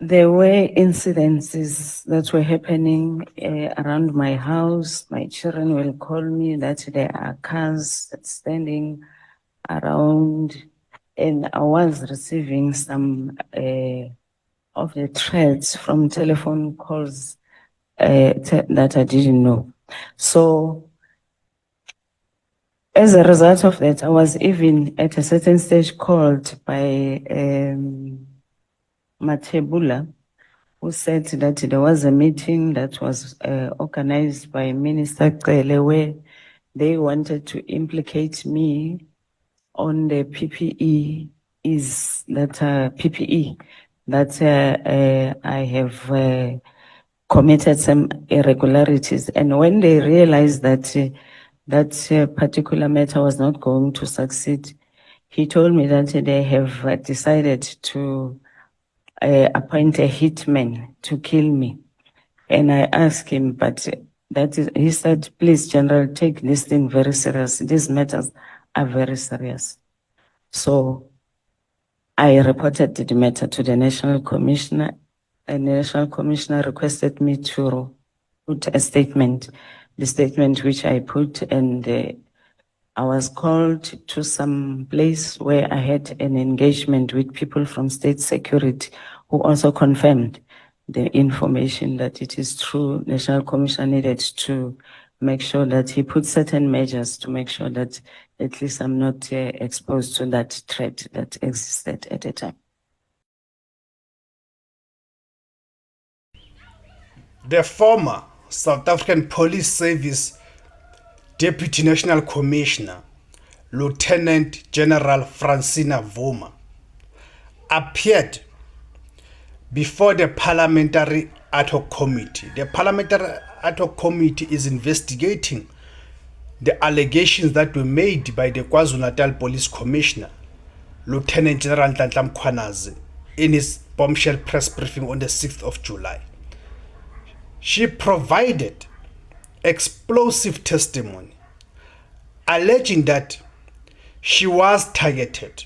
There were incidences that were happening around my house. My children will call me that there are cars standing around, and I was receiving some of the threats from telephone calls that I didn't know. So as a result of that, I was even at a certain stage called by Matebula, who said that there was a meeting that was organized by Minister Cele, where they wanted to implicate me on the PPE that I have committed some irregularities. And when they realized that that particular matter was not going to succeed, he told me that they have decided to appoint a hitman to kill me. And I asked him, but he said, please, General, take this thing very serious. These matters are very serious. So I reported the matter to the National Commissioner, and the National Commissioner requested me to put a statement, the statement which I put, and I was called to some place where I had an engagement with people from state security who also confirmed the information that it is true. National Commissioner needed to make sure that he put certain measures to make sure that at least I'm not exposed to that threat that existed at the time. The former South African Police Service Deputy National Commissioner, Lieutenant General Francina Vuma, appeared before the Parliamentary Ad Hoc Committee. The Parliamentary Ad Hoc Committee is investigating the allegations that were made by the KwaZulu-Natal Police Commissioner, Lieutenant General Nhlanhla Mkhwanazi, in his bombshell press briefing on the 6th of July. She provided explosive testimony alleging that she was targeted,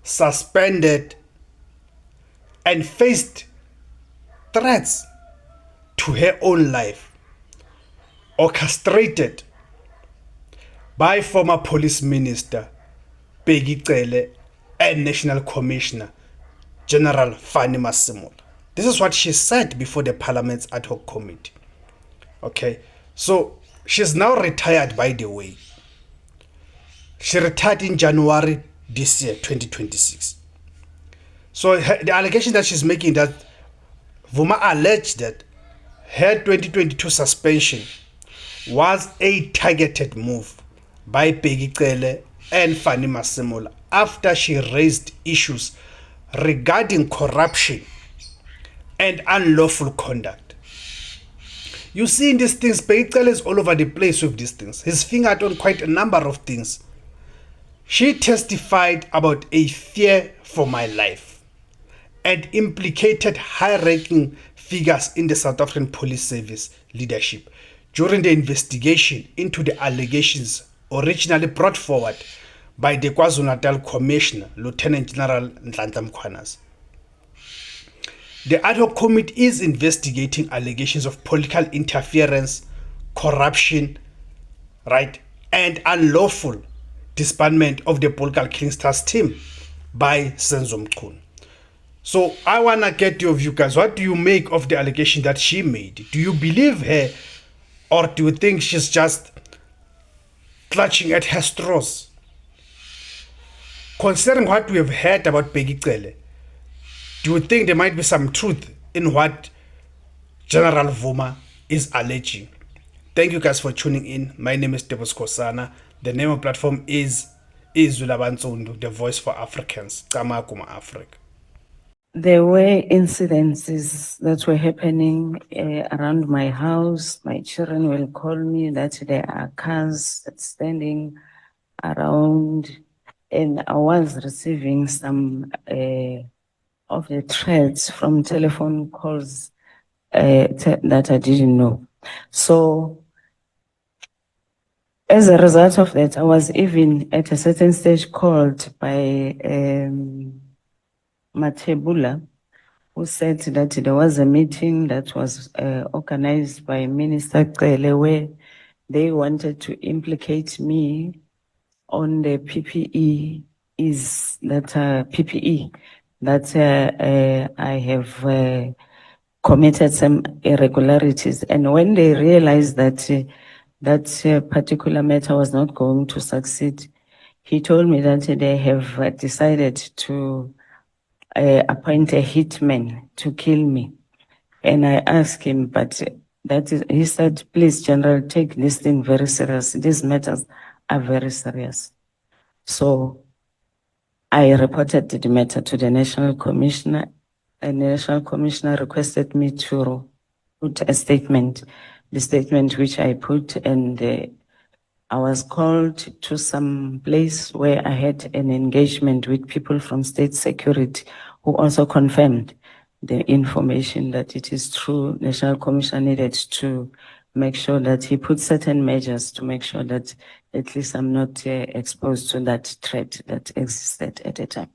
suspended, and faced threats to her own life, orchestrated by former Police Minister Bheki Cele and National Commissioner General Fanny Masemola. This is what she said before the Parliament's Ad Hoc Committee. Okay, so she's now retired, by the way. She retired in January this year, 2026. So the allegation that she's making, that Vuma alleged that her 2022 suspension was a targeted move by Bheki Cele and Fanny Masemola after she raised issues regarding corruption and unlawful conduct. You see, in these things, Bheki Cele is all over the place with these things. He's fingered on quite a number of things. She testified about a fear for my life and implicated high-ranking figures in the South African Police Service leadership during the investigation into the allegations originally brought forward by the KwaZulu-Natal Commissioner, Lieutenant General Nhlanhla Mkhwanazi. The Ad Hoc Committee is investigating allegations of political interference, corruption, right, and unlawful disbandment of the political Killing Stars team by Senzo Mchunu. So I want to get your view, guys. What do you make of the allegation that she made? Do you believe her, or do you think she's just clutching at her straws? Considering what we have heard about Bheki Cele, do you think there might be some truth in what General Vuma is alleging? Thank you guys for tuning in. My name is Debos Kosana. The name of the platform is Izwi Labansundu, the voice for Africans. Kamakuma Africa. There were incidences that were happening around my house. My children will call me that there are cars standing around, and I was receiving some of the threats from telephone calls that I didn't know. So as a result of that, I was even at a certain stage called by Matebula, who said that there was a meeting that was organized by Minister Cele where they wanted to implicate me on the PPE that I have committed some irregularities. And when they realized that that particular matter was not going to succeed, he told me that they have decided to appoint a hitman to kill me. And I asked him, but he said, please, General, take this thing very serious. These matters are very serious. So I reported the matter to the National Commissioner, and the National Commissioner requested me to put a statement, the statement which I put, and I was called to some place where I had an engagement with people from state security who also confirmed the information that it is true. National Commissioner needed to make sure that he put certain measures to make sure that at least I'm not exposed to that threat that existed at the time.